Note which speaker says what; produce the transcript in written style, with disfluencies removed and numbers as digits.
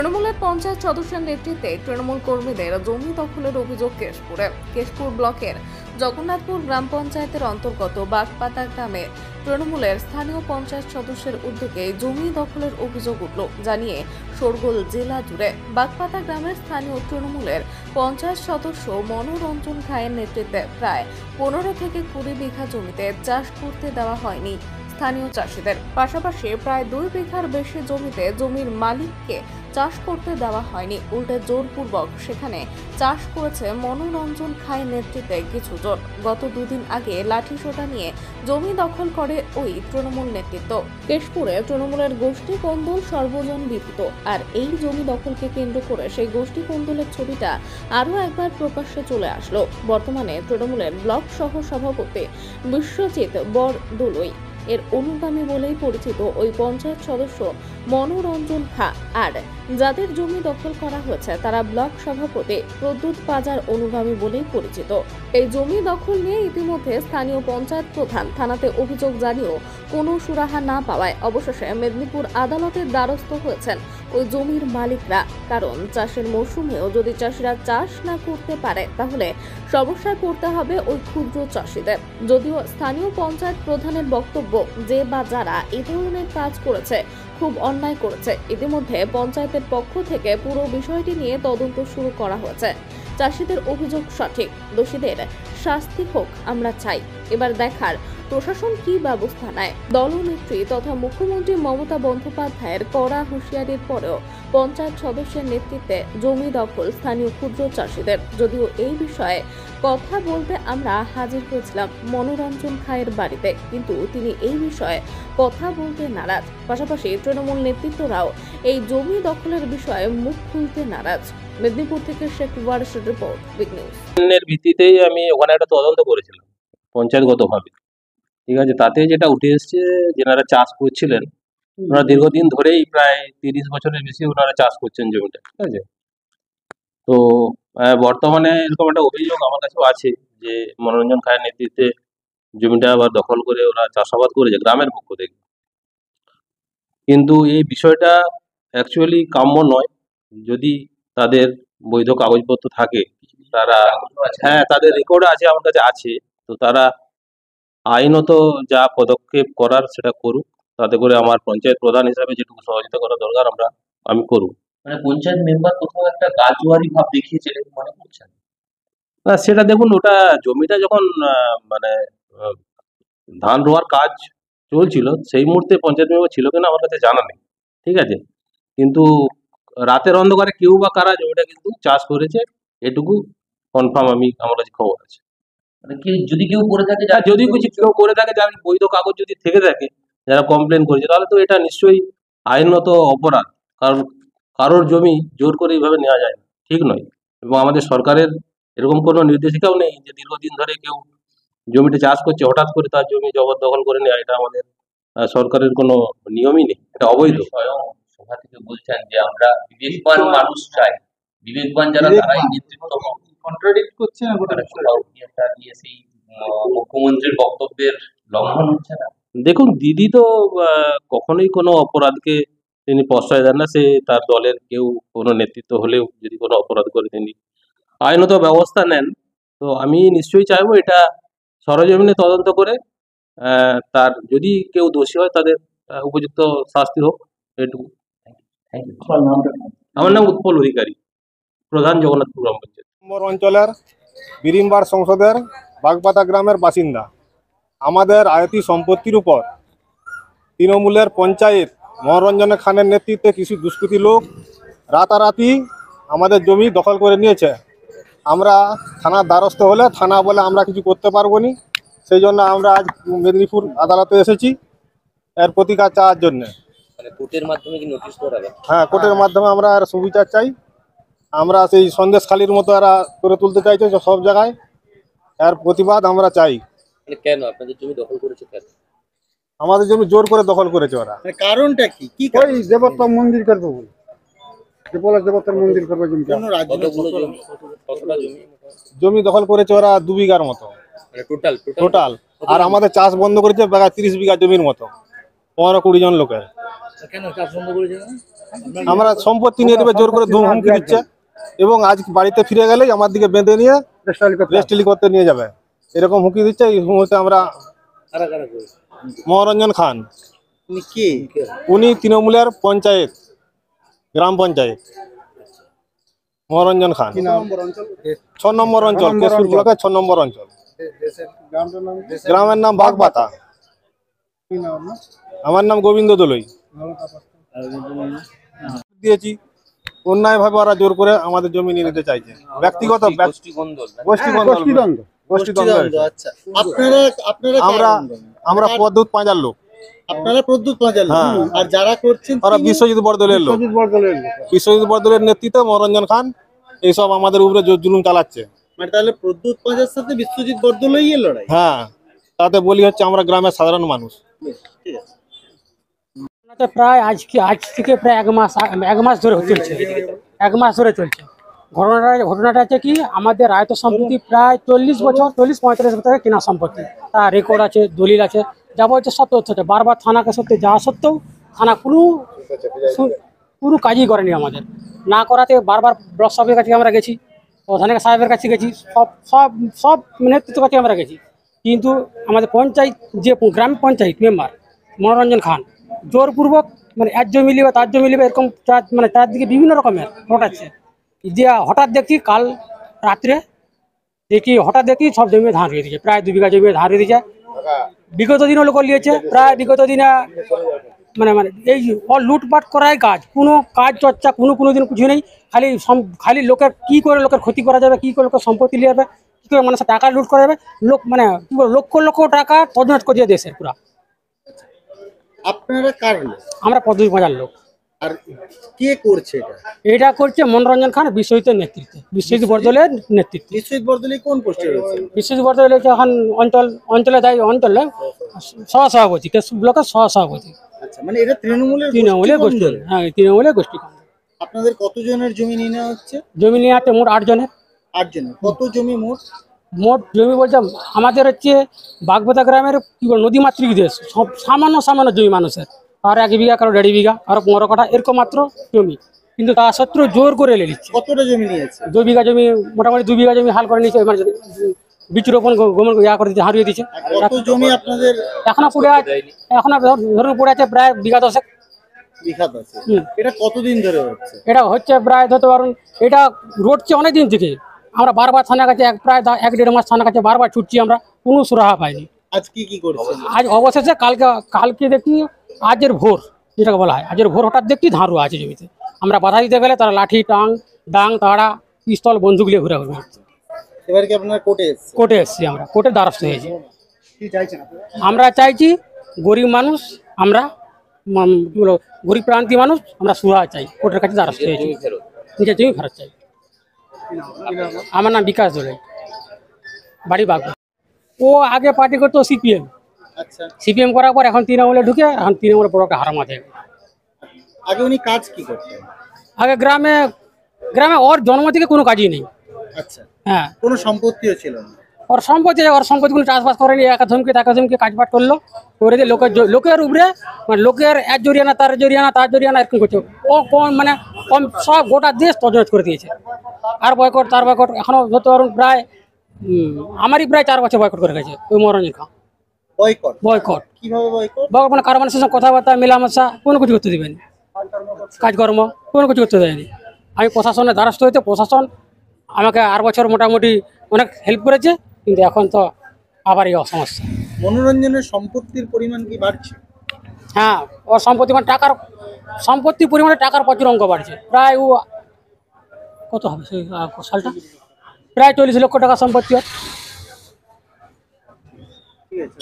Speaker 1: তৃণমূলের পঞ্চায়েত সদস্যের নেতৃত্বে তৃণমূল কর্মীদের জমি দখলের অভিযোগ কেশপুর ব্লকের জগন্নাথপুর গ্রাম পঞ্চায়েতের অন্তর্গত বাগপাতা গ্রামে তৃণমূলের স্থানীয় পঞ্চায়েত সদস্যের উদ্যোগে জমি দখলের অভিযোগ উঠল জানিয়ে শোরগোল জেলা জুড়ে। বাগপাতা গ্রামের স্থানীয় তৃণমূলের পঞ্চায়েত সদস্য মনোরঞ্জন খায়ের নেতৃত্বে প্রায় 15 থেকে 20 বিঘা জমিতে চাষ করতে দেওয়া হয়নি স্থানীয় চাষিদের। পাশাপাশি প্রায় 2 বিঘার বেশি জমিতে জমির মালিককে চাষ করতে দেওয়া হয়নি, উল্টে জোরপূর্বক সেখানে চাষ করেছে মনোরঞ্জন খায়ের নেতৃত্বে কিছু জন। গত 2 দিন আগে লাঠিসোঁটা নিয়ে জমি দখল করে ওই তৃণমূল নেতৃত্ব। কেশপুরে তৃণমূলের গোষ্ঠী কোন্দল সর্বজন বিদিত, আর এই জমি দখলকে কেন্দ্র করে সেই গোষ্ঠী কোন্দলের ছবিটা আরও একবার প্রকাশ্যে চলে আসলো। বর্তমানে তৃণমূলের ব্লক সহ সভাপতি বিশ্বজিৎ বরদলুই এর অনুগামী বলেই পরিচিত ওই পঞ্চায়েত সদস্য মনোরঞ্জন খা, আর যাদের জমি দখল করা হয়েছে তারা ব্লক সভাপতি প্রদ্যুৎ পাজার অনুগামী বলেই পরিচিত। এই জমি দখল নিয়ে ইতিমধ্যে স্থানীয় পঞ্চায়েত প্রধান থানাতে অভিযোগ জানিয়েও কোনো সুরাহা না পাওয়ায় অবশেষে মেদিনীপুর আদালতের দ্বারস্থ হয়েছেন ওই জমির মালিকরা। কারণ চাষের মৌসুমেও যদি চাষিরা চাষ না করতে পারে তাহলে সমস্যায় পড়তে হবে ওই ক্ষুদ্র চাষিদের। যদিও স্থানীয় পঞ্চায়েত প্রধানের বক্তব্য, যে বা যারা এই ধরনের কাজ করেছে খুব অন্যায় করেছে। ইতিমধ্যে পঞ্চায়েতের পক্ষ থেকে পুরো বিষয়টি নিয়ে তদন্ত শুরু করা হয়েছে। চাষিদের অভিযোগ সঠিক, দোষীদের শাস্তি হোক আমরা চাই। এবার দেখার প্রশাসন কি ব্যবস্থা নেয়। দলনেত্রী তথা মুখ্যমন্ত্রী মমতা বন্দ্যোপাধ্যায়ের কড়া হুঁশিয়ারির পরেও পঞ্চায়েত সদস্যের নেতৃত্বে জমি দখল স্থানীয় ক্ষুদ্র চাষিদের। যদিও এই বিষয়ে কথা বলতে আমরা হাজির হয়েছিলাম মনোরঞ্জন খায়ের বাড়িতে, কিন্তু তিনি এই বিষয়ে কথা বলতে নারাজ। পাশাপাশি তৃণমূল নেতৃত্বরাও এই জমি দখলের বিষয়ে মুখ খুলতে নারাজ। মেদিনীপুর থেকে শেখ ওয়ারিসের রিপোর্ট, বিগ নিউজ।
Speaker 2: এর ভিত্তিতেই আমি ওখানে একটা তদন্ত করেছিলাম পঞ্চায়েতগতভাবে, ঠিক আছে। তাতে যেটা উঠে এসছে, যেনারা চাষ করছিলেন ওনারা দীর্ঘদিন ধরেই প্রায় 30 বছরের বেশি ওনারা চাষ করছেন জমিটা, ঠিক আছে। তো বর্তমানে এরকম একটা অভিযোগ আমার কাছেও আছে যে মনোরঞ্জন খায়ের নেতৃত্বে জমিটা আবার দখল করে ওরা চাষাবাদ করেছে গ্রামের পক্ষ থেকে। কিন্তু এই বিষয়টা অ্যাকচুয়ালি কাম্য নয়। যদি তাদের বৈধ কাগজপত্র থাকে, তারা তাদের রেকর্ড আছে, আমার কাছে আছে, তো তারা আইনত যা পদক্ষেপ করার সেটা করুক। তাতে করে আমার পঞ্চায়েত প্রধান হিসাবে যেটুকু সহযোগিতা করা দরকার আমি করব।
Speaker 3: মানে পঞ্চায়েত মেম্বার কোথাও একটা গাজুয়ারি ভাব দেখিয়েছে মনে করছেন?
Speaker 2: না, সেটা দেখুন, ওটা জমিটা যখন মানে ধান রোয়ার কাজ চলছিল সেই মুহূর্তে পঞ্চায়েত মেম্বার ছিল কিনা আমার কাছে জানা নেই, ঠিক আছে। কিন্তু রাতের অন্ধকারে কেউ বা কারা জমিটা কিন্তু চাষ করেছে, এটুকু কনফার্ম আমার কাছে খবর আছে।
Speaker 3: মানে যদি কেউ করে থাকে,
Speaker 2: যদি কিছু কেউ করে থাকে, যার বৈধ কাগজ যদি থেকে থাকে, যারা কমপ্লেন করেছে, তাহলে তো এটা নিশ্চয়ই আইনত অপরাধ। কারণ কারোর জমি জোর করে এইভাবে নেওয়া যায় না, ঠিক নয়। এবং আমাদের সরকারের এরকম কোনো নির্দেশিকাও নেই যে দীর্ঘদিন ধরে কেউ জমিতে চাষ করছে হঠাৎ করে তার জমি জবরদখল করে নেওয়া। এটা আমাদের সরকারের কোনো নিয়মই নেই, এটা অবৈধ।
Speaker 3: স্বয়ং সভা থেকে বলছেন যে আমরা বিবেকবান মানুষ চাই, বিবেকবান যারা তারাই নেতৃত্ব কন্ট্রাডিক্ট করছে না। সেই মুখ্যমন্ত্রীর বক্তব্যের লঙ্ঘন হচ্ছে না।
Speaker 2: দেখুন, দিদি তো কখনোই কোনো অপরাধকে তিনি প্রশ্রয় দেন না। সে তার দলের কেউ কোনো নেতৃত্ব হলেও যদি কোনো অপরাধ করে তিনি আইনত ব্যবস্থা নেন। তো আমি নিশ্চয়ই চাইবো এটা সরজমিনে তদন্ত করে তার যদি কেউ দোষী হয় তাদের উপযুক্ত শাস্তি হোক, এটুকু। আমার নাম উৎপল অধিকারী, প্রধান জগন্নাথপুর গ্রাম পঞ্চায়েত
Speaker 4: অঞ্চলের বিরিমবার সংসদের বাগপাতা গ্রামের বাসিন্দা। আমাদের আয়তি সম্পত্তির উপর তৃণমূলের পঞ্চায়েত মনোরঞ্জন খানের নেতৃত্বে কিছু দুষ্কৃতী লোক রাতারাতি আমাদের জমি দখল করে নিয়েছে। আমরা থানার দ্বারস্থ হলে থানা বলে আমরা কিছু করতে পারবো না, সেই জন্য আমরা আজ মেদিনীপুর আদালতে এসেছি এর প্রতিকার চাওয়ার জন্য।
Speaker 3: কোর্টের মাধ্যমে কি নোটিশ করাবে?
Speaker 4: হ্যাঁ, কোর্টের মাধ্যমে আমরা আর সুবিচার চাই। আমরা সেই সন্দেশখালির মতো এরা করে তুলতে চাইছে সব জায়গায়, এর প্রতিবাদ আমরা চাই।
Speaker 3: কেন আপনাদের জমি দখল করেছে? কেন
Speaker 4: আমাদের জমি জোর করে দখল করেছে ওরা?
Speaker 5: কারণটা কি? ওই দেবতা মন্দির করবো বলে, দেবতার মন্দির করবো।
Speaker 4: জমি দখল করেছে ওরা 2 বিঘার মতো টোটাল। আর আমাদের চাষ বন্ধ করেছে 30 বিঘা জমির মতো, 15-20 জন লোকের। আমরা সম্পত্তি নিয়ে নেবে জোর করে হুমকি দিচ্ছে, এবং আজ বাড়িতে ফিরে গেলেই আমার দিকে বেঁধে নিয়ে রেস্টলি করতে নিয়ে যাবে, এরকম হুমকি দিচ্ছে। এই মুহূর্তে আমরা মনোরঞ্জন খান, উনি তৃণমূলের পঞ্চায়েত, গ্রাম পঞ্চায়েত, মনোরঞ্জন খান, 6 নম্বর অঞ্চল, কেশপুর ব্লকের 6 নম্বর অঞ্চল। গ্রামের নাম বাগপাতা। আমার নাম গোবিন্দ দলুই। দিয়েছি, অন্যায় ভাবে ওরা জোর করে আমাদের জমি নিয়ে নিতে চাইছে, ব্যক্তিগত গোষ্ঠীদ্বন্দ্ব হয়েছে।
Speaker 5: আচ্ছা, আপনারা
Speaker 4: আমরা পদ্মুৎ পাঁজার লোক,
Speaker 5: প্রদ্যুৎ পাঁচাল,
Speaker 4: হ্যাঁ।
Speaker 5: আর যারা করছেন
Speaker 4: ওরা বিশ্বজিৎ বরদলের লোক। বিশ্বজিৎ বরদলের নেতৃত্বে মনোরঞ্জন খান এইসব আমাদের উপরে জোর জুলুম চালাচ্ছে।
Speaker 5: মানে তাহলে প্রদ্যুৎ পাঁচার সাথে বিশ্বজিৎ বরদলৈ লড়াই।
Speaker 4: হ্যাঁ, তাতে বলি হচ্ছে আমরা গ্রামের সাধারণ মানুষ।
Speaker 5: ঠিক আছে।
Speaker 6: তো প্রায় আজ থেকে প্রায় এক মাস ধরে চলছে, 1 মাস ধরে চলছে। ঘটনাটা হচ্ছে কি, আমাদের আয়ত সম্পত্তি প্রায় 40-45 বছরের কেনা সম্পত্তি, তার রেকর্ড আছে, দলিল আছে, যাবতীয় সব তথ্য আছে। বারবার থানাকে সত্ত্বে যাওয়া সত্ত্বেও থানা কোনো কাজই করেনি আমাদের। না করাতে বারবার ব্লক সাহেবের কাছে আমরা গেছি, প্রধানিক সাহেবের কাছে গেছি, সব নেতৃত্বের কাছে আমরা গেছি, কিন্তু আমাদের পঞ্চায়েত যে গ্রাম পঞ্চায়েত মেম্বার মনোরঞ্জন খান জোরপূর্বক মানে এর জমি লিবে তার জমি লিবে এরকম চারদিকে বিভিন্ন রকমের ঘটাচ্ছে। যে হঠাৎ দেখি কাল রাত্রে হঠাৎ দেখি সব জমি ধান হয়ে দিয়েছে, প্রায় 2 বিঘা জমি ধান হয়ে দিয়েছে। বিগত দিনও লোক নিয়েছে, প্রায় বিগত দিনে মানে এই লুটপাট করাই কাজ, কোনো কাজ চর্চা কোনো দিন কিছু নেই। খালি লোকের কি করে লোকের ক্ষতি করা যাবে, কি করে লোকের সম্পত্তি নিয়ে যাবে, কি করে মানুষের টাকা লুট করা যাবে, লোক মানে কি বলে লক্ষ লক্ষ টাকা তজনজ করে দিয়ে দেশের পুরা।
Speaker 5: আপনারা কার লোক?
Speaker 6: আমরা পদ্ধতি বাজার লোক।
Speaker 5: আর কে করছে
Speaker 6: এটা করছে মনোরঞ্জন খান বিশ্বজিতের নেতৃত্বে, বিশ্বজিৎ বরদলের নেতৃত্বে।
Speaker 5: বিশ্বজিৎ বরদলৈ কোন পোস্টে রয়েছে?
Speaker 6: বিশ্বজিৎ বরদলৈ এখন অঞ্চলে সহসভাপতি, কেশপুর ব্লকের সহসভাপতি।
Speaker 5: আচ্ছা, মানে এটা তৃণমূলের
Speaker 6: গোষ্ঠী, হ্যাঁ তৃণমূলের গোষ্ঠী।
Speaker 5: আপনাদের কতজনের জমি নিয়ে নেওয়া হচ্ছে?
Speaker 6: জমি নিয়ে আছে মোট 8 জনের।
Speaker 5: 8 জনের। কত জমি মোট?
Speaker 6: জমি বলছে আমাদের হচ্ছে বাগবাতা গ্রামের কি বল নদীমাতৃক দেশ, সব সামান্য জমি মানুষের, আর 1 বিঘা, কারো 1.5 বিঘা, কারো 15 কাঠা, এরকম মাত্র জমি, কিন্তু তা সত্ত্বেও জোর করে নিচ্ছে।
Speaker 5: কতটা জমি নিয়েছে?
Speaker 6: 2 বিঘা জমি, মোটামুটি 2 বিঘা জমি হাল করে নিচ্ছে, মানে বীজ রোপণ গমন করে দিচ্ছে, হারিয়ে দিচ্ছে।
Speaker 5: কত জমি আপনাদের
Speaker 6: এখনো ধরুন পড়ে আছে প্রায় বিঘা 10।
Speaker 5: বিঘা 10। এটা কতদিন ধরে হচ্ছে?
Speaker 6: এটা হচ্ছে প্রায় ধরতে পারুন, এটা রটছে অনেক দিন থেকে। আমরা বারবার থানার কাছে প্রায় 1-1.5 মাস থানার কাছে বারবার ছুটছি, আমরা কোনো সুরাহা পাইনি।
Speaker 5: আজ কি করছেন?
Speaker 6: আজ অবশেষে কালকে দেখি আজের ভোর, যেটাকে বলা হয় আজের ভোর, হঠাৎ দেখি ধান রোয়া আছে জমিতে। আমরা বাধা দিতে গেলে তারা লাঠি, ডাং, তাড়া, পিস্তল, বন্দুক নিয়ে ঘুরে
Speaker 5: এবার কি আপনারা
Speaker 6: কোর্টে এসছি, আমরা কোর্টের দ্বারস্থ হয়েছি। আমরা চাইছি গরিব মানুষ, আমরা গরিব প্রান্তি মানুষ, আমরা সুরাহা চাই, কোর্টের কাছে দ্বারস্থ হয়েছি, নিজের জমি ফেরত চাই। আমার নাম বিকাশ দোলাই, বাড়ি বাগবা। ও আগে পার্টি করতো সিপিএম।
Speaker 5: আচ্ছা,
Speaker 6: সিপিএম করার পর এখন তৃণমূলে ঢুকে, এখন তৃণমূলে বড় একটা হারাম আছে।
Speaker 5: আগে উনি কাজ কি করতেন?
Speaker 6: আগে গ্রামে ওর জন্ম থেকে কোনো কাজই নেই।
Speaker 5: আচ্ছা,
Speaker 6: হ্যাঁ,
Speaker 5: কোনো সম্পত্তিও ছিল না।
Speaker 6: ওর সম্পত্তি কোনো চাষবাস করেনি, একা ধমকে কাজবাজ করলো, করে দিয়ে লোকের উপরে, মানে লোকের এর জরিয়ানা তার জরিয়ানা এরকম করছে। ও মানে কম সব গোটা দেশ তজনজ করে দিয়েছে। আর বয়কট তার বয়কট, এখনো ধরতে পারুন প্রায় আমারই প্রায় 4 বছর বয়কট করে গেছে ওই মনোরঞ্জন খান। বয়কট
Speaker 5: কিভাবে বয়কট?
Speaker 6: মানে কারো মানুষের সঙ্গে কথাবার্তা, মেলামেশা কোনো কিছু করতে দেবেনি, কাজকর্ম কোনো কিছু করতে দেয়নি। আমি প্রশাসনের দ্বারস্থ হইতে, প্রশাসন আমাকে 8 বছর মোটামুটি অনেক হেল্প করেছে, কিন্তু এখন তো আবার এই সমস্যা।
Speaker 5: মনোরঞ্জনের সম্পত্তির পরিমাণ কি বাড়ছে?
Speaker 6: হ্যাঁ, ওর সম্পত্তির পরিমাণে টাকার প্রচুর অঙ্ক বাড়ছে। প্রায় ও কত হবে সেই সালটা, প্রায় 40 লক্ষ টাকা সম্পত্তি।
Speaker 5: ঠিক আছে।